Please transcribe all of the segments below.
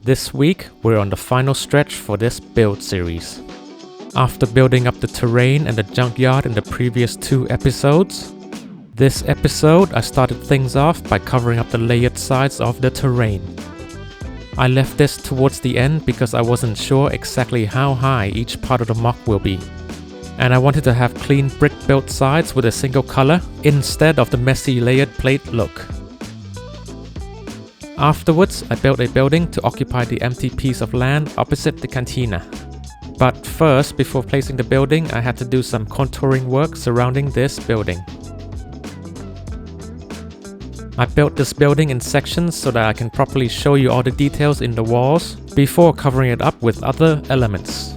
This week, we're on the final stretch for this build series. After building up the terrain and the junkyard in the previous 2 episodes, this episode I started things off by covering up the layered sides of the terrain. I left this towards the end because I wasn't sure exactly how high each part of the mock will be. And I wanted to have clean brick built sides with a single color instead of the messy layered plate look. Afterwards, I built a building to occupy the empty piece of land opposite the cantina. But first, before placing the building, I had to do some contouring work surrounding this building. I built this building in sections so that I can properly show you all the details in the walls before covering it up with other elements.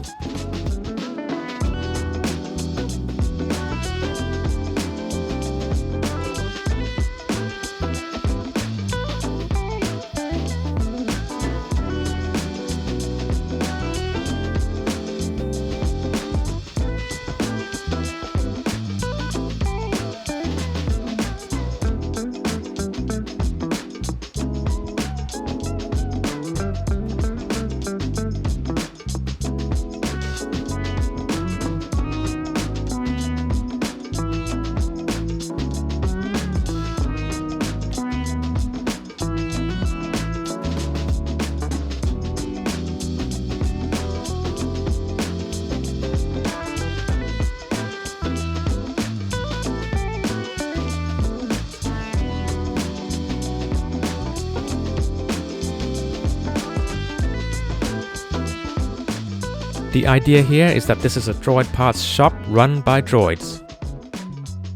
The idea here is that this is a droid parts shop run by droids.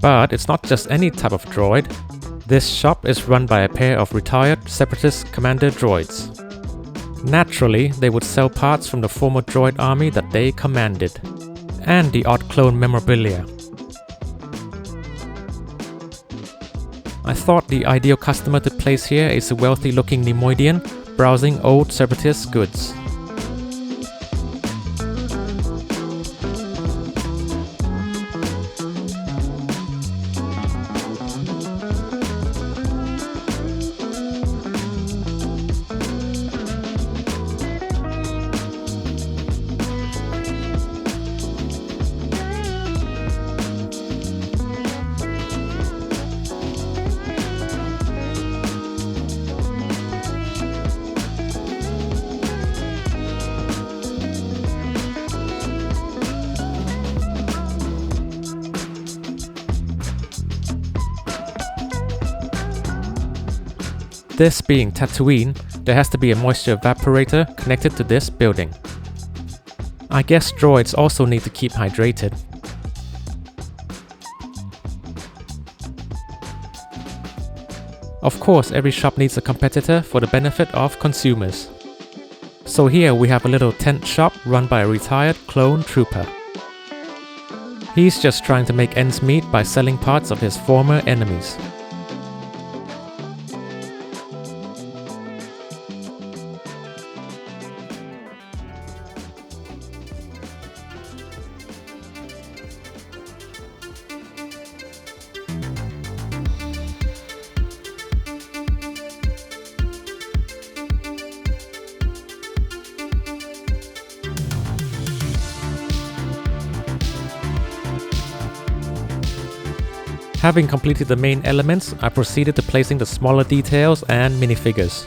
But it's not just any type of droid. This shop is run by a pair of retired Separatist commander droids. Naturally, they would sell parts from the former droid army that they commanded, and the odd clone memorabilia. I thought the ideal customer to place here is a wealthy-looking Neimoidian browsing old Separatist goods. This being Tatooine, there has to be a moisture evaporator connected to this building. I guess droids also need to keep hydrated. Of course, every shop needs a competitor for the benefit of consumers. So here we have a little tent shop run by a retired clone trooper. He's just trying to make ends meet by selling parts of his former enemies. Having completed the main elements, I proceeded to placing the smaller details and minifigures.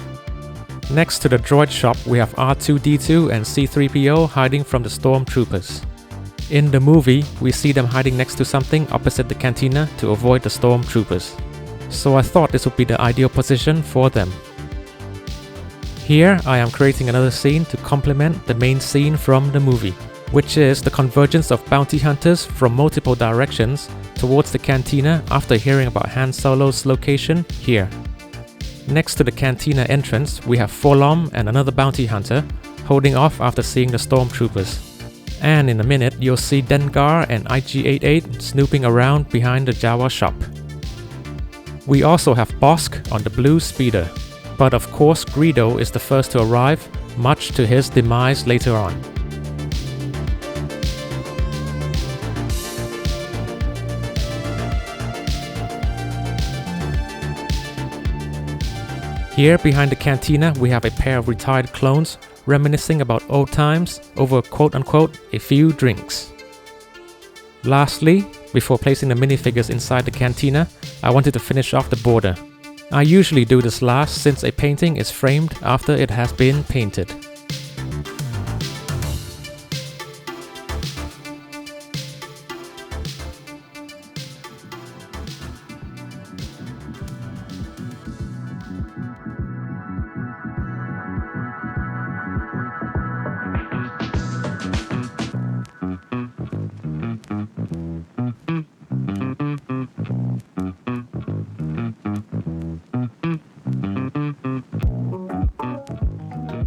Next to the droid shop, we have R2-D2 and C-3PO hiding from the stormtroopers. In the movie, we see them hiding next to something opposite the cantina to avoid the stormtroopers. So I thought this would be the ideal position for them. Here, I am creating another scene to complement the main scene from the movie, which is the convergence of bounty hunters from multiple directions towards the cantina after hearing about Han Solo's location here. Next to the cantina entrance, we have Forlom and another bounty hunter holding off after seeing the stormtroopers. And in a minute, you'll see Dengar and IG-88 snooping around behind the Jawa shop. We also have Bosk on the blue speeder, but of course Greedo is the first to arrive, much to his demise later on. Here behind the cantina we have a pair of retired clones reminiscing about old times over quote-unquote a few drinks. Lastly, before placing the minifigures inside the cantina, I wanted to finish off the border. I usually do this last since a painting is framed after it has been painted.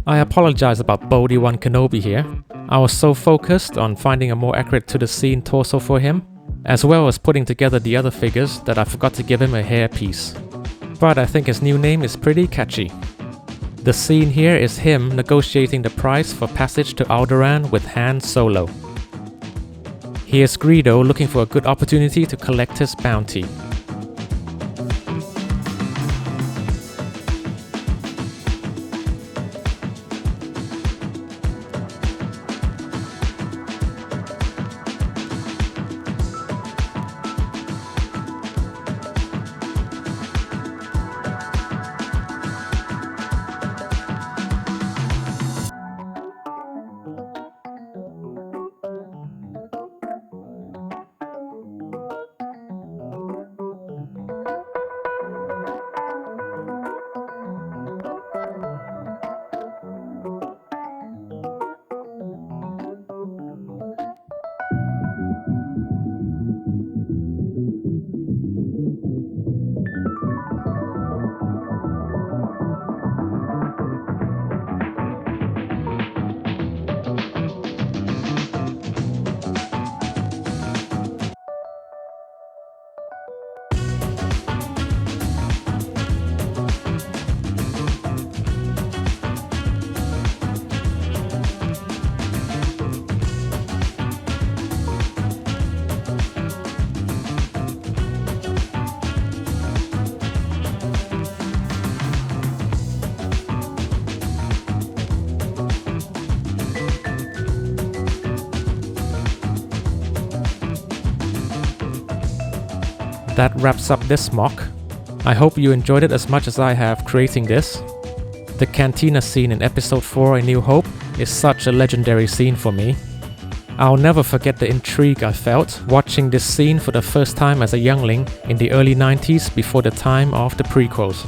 I apologize about Obi-Wan Kenobi here. I was so focused on finding a more accurate to the scene torso for him, as well as putting together the other figures, that I forgot to give him a hair piece. But I think his new name is pretty catchy. The scene here is him negotiating the price for passage to Alderaan with Han Solo. Here's Greedo looking for a good opportunity to collect his bounty. That wraps up this mock. I hope you enjoyed it as much as I have creating this. The cantina scene in episode 4 A New Hope is such a legendary scene for me. I'll never forget the intrigue I felt watching this scene for the first time as a youngling in the early 90s before the time of the prequels.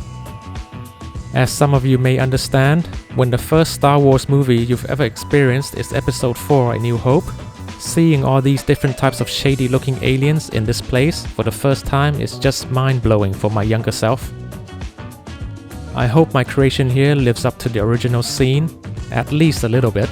As some of you may understand, when the first Star Wars movie you've ever experienced is episode 4 A New Hope, seeing all these different types of shady looking aliens in this place for the first time is just mind-blowing for my younger self. I hope my creation here lives up to the original scene, at least a little bit.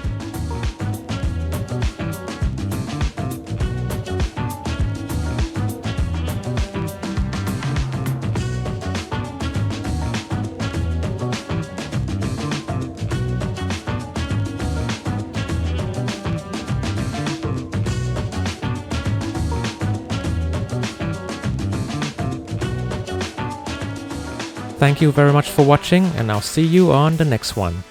Thank you very much for watching, and I'll see you on the next one.